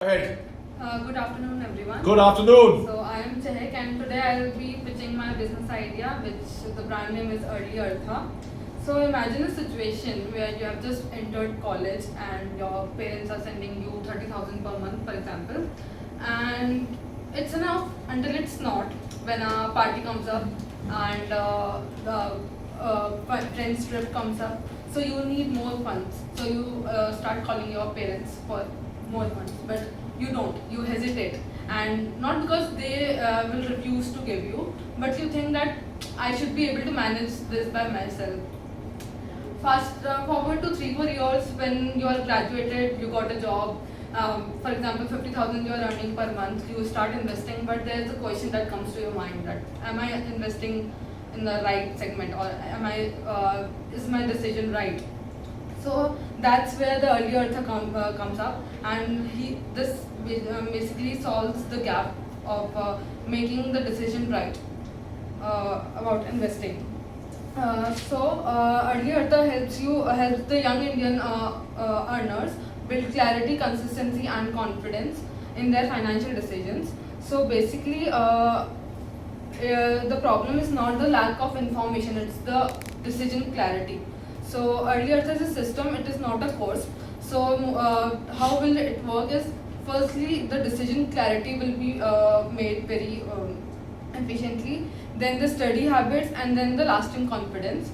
Ahead. Good afternoon, everyone. Good afternoon. So I am Chehek, and today I will be pitching my business idea, which the brand name is Early Eartha. So imagine a situation where you have just entered college and your parents are sending you 30,000 per month, for example, and it's enough until it's not. When a party comes up and the friends trip comes up, so you need more funds. So you start calling your parents for more funds, but you don't. You hesitate, and not because they will refuse to give you, but you think that I should be able to manage this by myself. Fast forward to 3 4 years when you are graduated, you got a job. For example, 50,000 you are earning per month. You start investing, but there is a question that comes to your mind that am I investing in the right segment, or am I is my decision right? So that's where the early earther comes up, and this basically solves the gap of making the decision right about investing. Early earther helps the young Indian earners build clarity, consistency, and confidence in their financial decisions. So basically, the problem is not the lack of information; it's the decision clarity. So earlier there's a system, it is not a course. So how will it work is, firstly the decision clarity will be made very efficiently, then the study habits, and then the lasting confidence.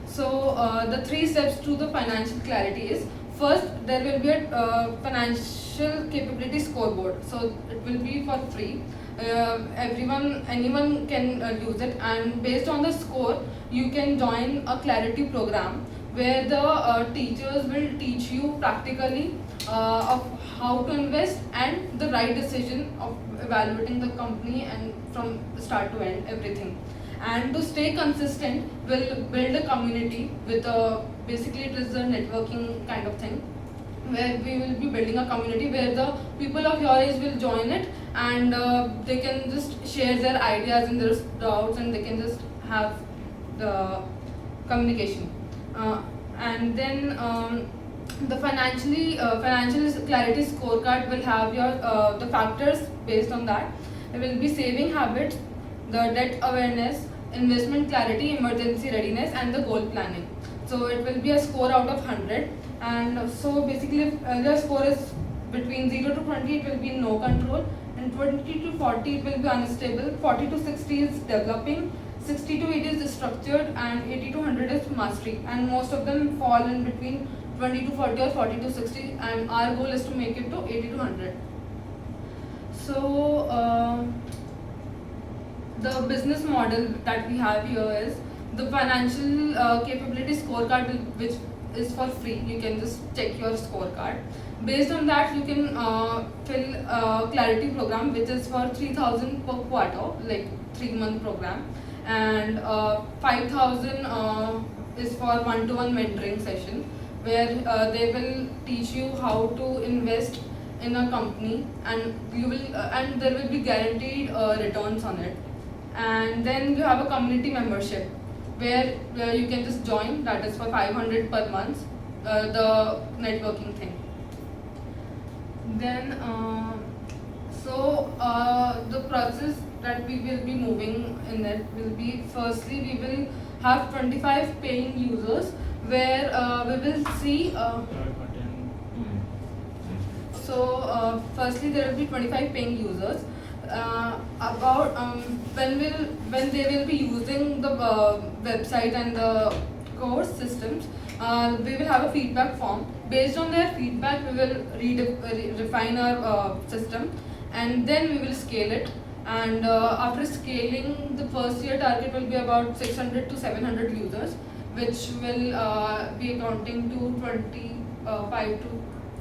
So the three steps to the financial clarity is, first there will be a financial capability scoreboard. So it will be for free. Anyone can use it, and based on the score you can join a clarity program where the teachers will teach you practically of how to invest and the right decision of evaluating the company and from start to end everything. And to stay consistent, we'll build a community with a, basically it is a networking kind of thing, where we will be building a community where the people of your age will join it, and they can just share their ideas and their doubts, and they can just have the communication. And then the financial clarity scorecard will have your the factors. Based on that, there will be saving habits, the debt awareness, investment clarity, emergency readiness, and the goal planning. So it will be a score out of 100. And so basically, if the score is between 0 to 20, it will be no control, and 20 to 40 it will be unstable, 40 to 60 is developing, 60 to 80 is structured, and 80 to 100 is mastery. And most of them fall in between 20 to 40 or 40 to 60, and our goal is to make it to 80 to 100. So the business model that we have here is the financial capability scorecard, which is for free. You can just check your scorecard. Based on that, you can fill a clarity program, which is for 3,000 per quarter, like 3 month program, and 5,000 is for one-to-one mentoring session, where they will teach you how to invest in a company, and you will and there will be guaranteed returns on it. And then you have a community membership where you can just join, that is for 500 per month, the networking thing. Then the process that we will be moving in it will be, firstly we will have 25 paying users, where we will see firstly there will be 25 paying users. About when they will be using the website and the course systems, we will have a feedback form. Based on their feedback, we will refine our system, and then we will scale it. And after scaling, the first year target will be about 600 to 700 users, which will be accounting to 25 to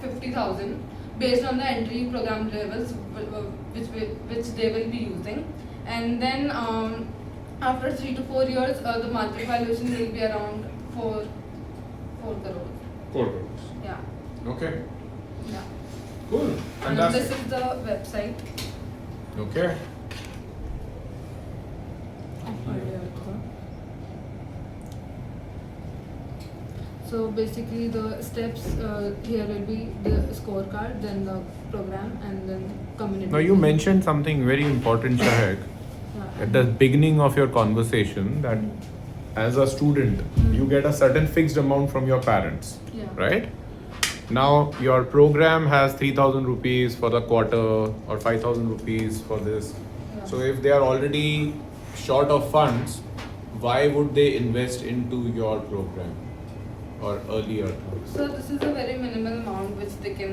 50,000, based on the entry program levels which they will be using. And then after 3 to 4 years, the market valuation will be around 4 crores. 4 crores. Yeah. Okay. Yeah. Cool. And Fantastic. this is the website. Okay. So basically the steps here will be the scorecard, then the program and then community. Now you mentioned something very important, Shahek, Yeah. at the beginning of your conversation that as a student you get a certain fixed amount from your parents, Yeah. right? Now your program has 3,000 rupees for the quarter or 5,000 rupees for this. Yeah. So if they are already short of funds, why would they invest into your program or earlier? So this is a very minimal amount which they can,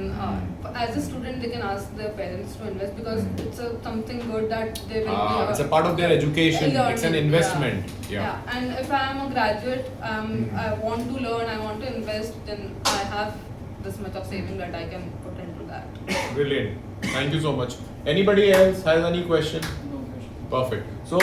as a student, they can ask their parents to invest because it's something good that they will be. It's a part of their education. It's an learning, investment. Yeah. And if I am a graduate, I want to learn, I want to invest, then I have this much of saving that I can put into that. Brilliant. Thank you so much. Anybody else has any question? No question. Perfect. So